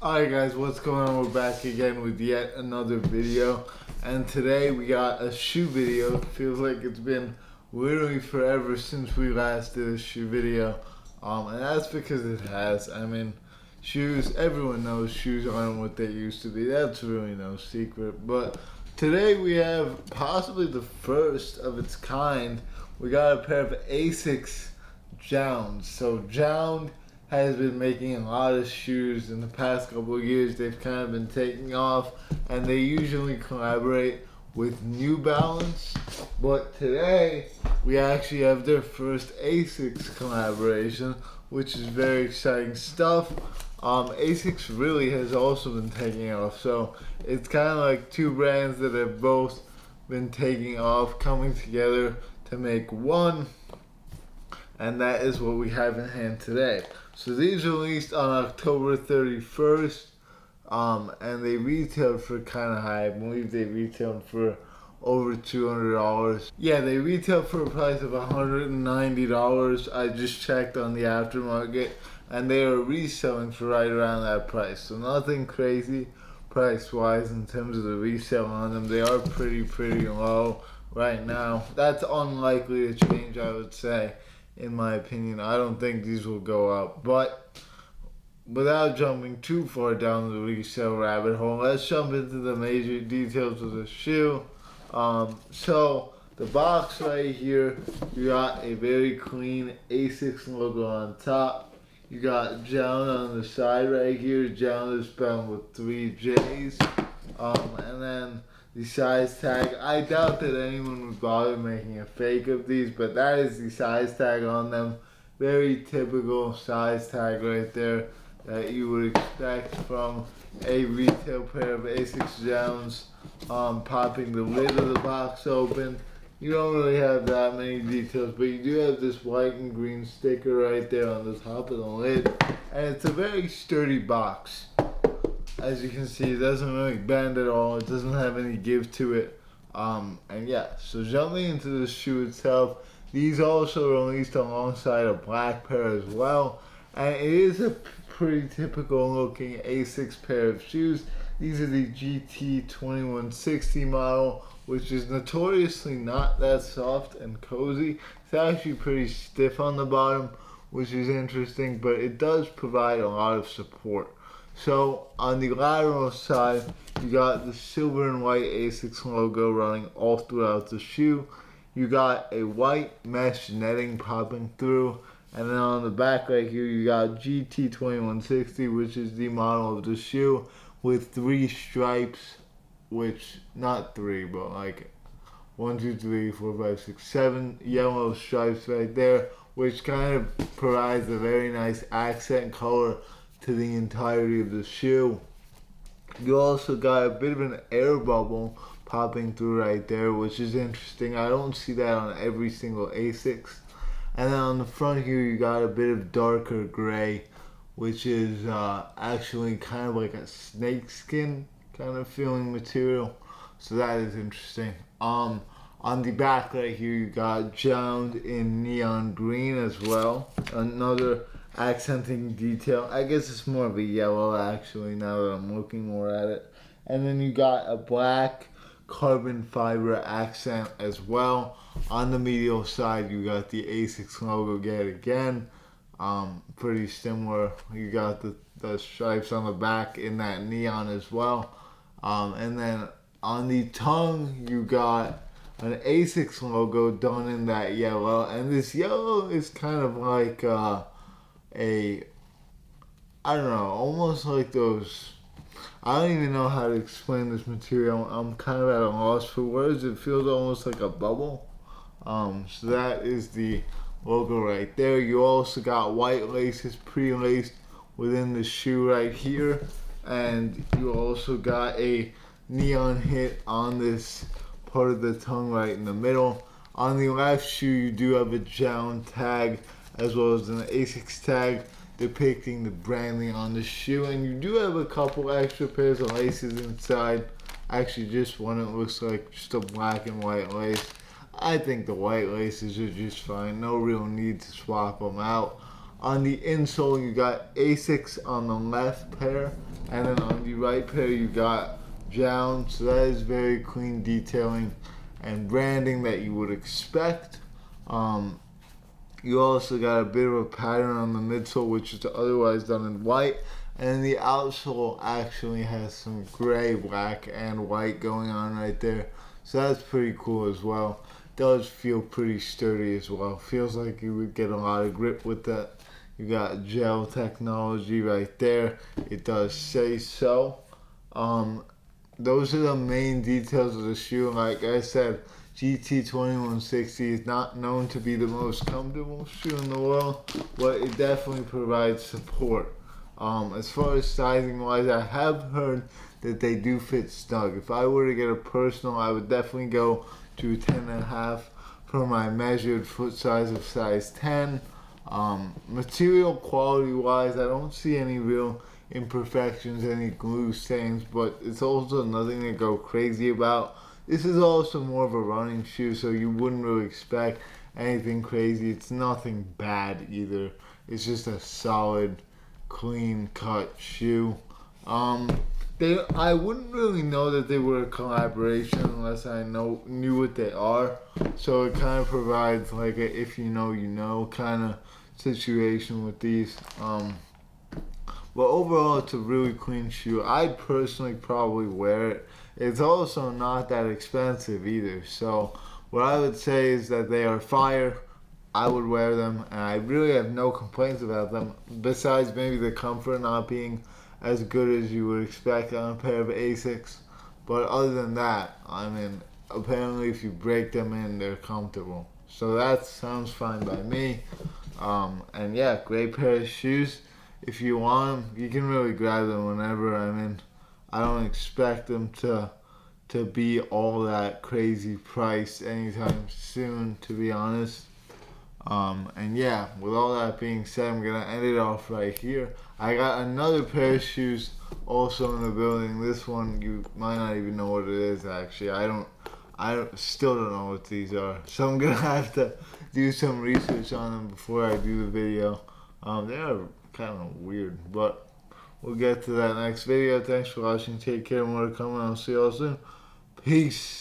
Alright guys, what's going on? We're back again with yet another video, and today we got a shoe video. It feels like it's been literally forever since we last did a shoe video, and that's because it has. I mean, shoes, everyone knows shoes aren't what they used to be. That's really no secret, but today we have possibly the first of its kind. We got a pair of Asics Jounds. So Jound has been making a lot of shoes in the past couple of years. They've kind of been taking off, and they usually collaborate with New Balance. But today, we actually have their first Asics collaboration, which is very exciting stuff. Asics really has also been taking off, so it's kind of like two brands that have both been taking off, coming together to make one, and that is what we have in hand today. So these released on October 31st, and they retailed for kind of high. I believe they retailed for over $200. Yeah, they retailed for a price of $190. I just checked on the aftermarket, and they are reselling for right around that price. So nothing crazy price-wise in terms of the resale on them. They are pretty low right now. That's unlikely to change, I would say. In my opinion, I don't think these will go up. But without jumping too far down the resale rabbit hole, let's jump into the major details of the shoe. So the box right here, you got a very clean Asics logo on top. You got Jound on the side right here. Jound is spelled with 3 J's. And then the size tag. I doubt that anyone would bother making a fake of these, but that is the size tag on them. Very typical size tag right there that you would expect from a retail pair of Asics Jounds. Popping the lid of the box open. You don't really have that many details, but you do have this white and green sticker right there on the top of the lid, and it's a very sturdy box. As you can see, it doesn't really bend at all. It doesn't have any give to it. And yeah, so jumping into the shoe itself, these also released alongside a black pair as well. And it is a pretty typical looking Asics pair of shoes. These are the GT-2160 model, which is notoriously not that soft and cozy. It's actually pretty stiff on the bottom, which is interesting, but it does provide a lot of support. So on the lateral side, you got the silver and white Asics logo running all throughout the shoe. You got a white mesh netting popping through, and then on the back right here, you got GT-2160, which is the model of the shoe, with 3 stripes, which, not 3, but like 1, 2, 3, 4, 5, 6, 7 yellow stripes right there, which kind of provides a very nice accent color to the entirety of the shoe. You also got a bit of an air bubble popping through right there, which is interesting. I don't see that on every single Asics. And then on the front here, you got a bit of darker gray, which is actually kind of like a snakeskin kind of feeling material. So that is interesting. On the back right here, you got Jound in neon green as well. Another accenting detail. I guess it's more of a yellow actually now that I'm looking more at it. And then you got a black carbon fiber accent as well. On the medial side, you got the Asics logo yet again. Pretty similar. You got the stripes on the back in that neon as well. And then on the tongue, you got an Asics logo done in that yellow. And this yellow is kind of like I don't know, almost like those, I don't even know how to explain this material. I'm kind of at a loss for words. It feels almost like a bubble. So that is the logo right there. You also got white laces pre-laced within the shoe right here. And you also got a neon hit on this part of the tongue right in the middle. On the left shoe, you do have a Jound tag as well as an Asics tag depicting the branding on the shoe, and you do have a couple extra pairs of laces inside. Actually, just one, it looks like just a black and white lace. I think the white laces are just fine. No real need to swap them out. On the insole, you got Asics on the left pair, and then on the right pair, you got JJJound. So that is very clean detailing and branding that you would expect. You also got a bit of a pattern on the midsole, which is otherwise done in white. And the outsole actually has some gray, black, and white going on right there. So that's pretty cool as well. Does feel pretty sturdy as well. Feels like you would get a lot of grip with that. You got gel technology right there. It does say so. Those are the main details of the shoe. Like I said, GT-2160 is not known to be the most comfortable shoe in the world, but it definitely provides support. As far as sizing wise, I have heard that they do fit snug. If I were to get a personal, I would definitely go to 10.5 for my measured foot size of size 10. Material quality wise, I don't see any real imperfections, any glue stains, but it's also nothing to go crazy about. This is also more of a running shoe, so you wouldn't really expect anything crazy. It's nothing bad either. It's just a solid, clean cut shoe. I wouldn't really know that they were a collaboration unless I knew what they are. So it kind of provides like a if you know you know kind of situation with these. But overall, it's a really clean shoe. I'd personally probably wear it. It's also not that expensive either. So what I would say is that they are fire. I would wear them, and I really have no complaints about them, besides maybe the comfort not being as good as you would expect on a pair of Asics. But other than that, I mean, apparently if you break them in, they're comfortable. So that sounds fine by me. And yeah, great pair of shoes. If you want them, you can really grab them whenever. I mean, I don't expect them to be all that crazy priced anytime soon, to be honest. And yeah, with all that being said, I'm gonna end it off right here. I got another pair of shoes also in the building. This one, you might not even know what it is actually. Still don't know what these are. So I'm gonna have to do some research on them before I do the video. They are kind of weird, but we'll get to that next video. Thanks for watching. Take care. More to come, and I'll see you all soon. Peace.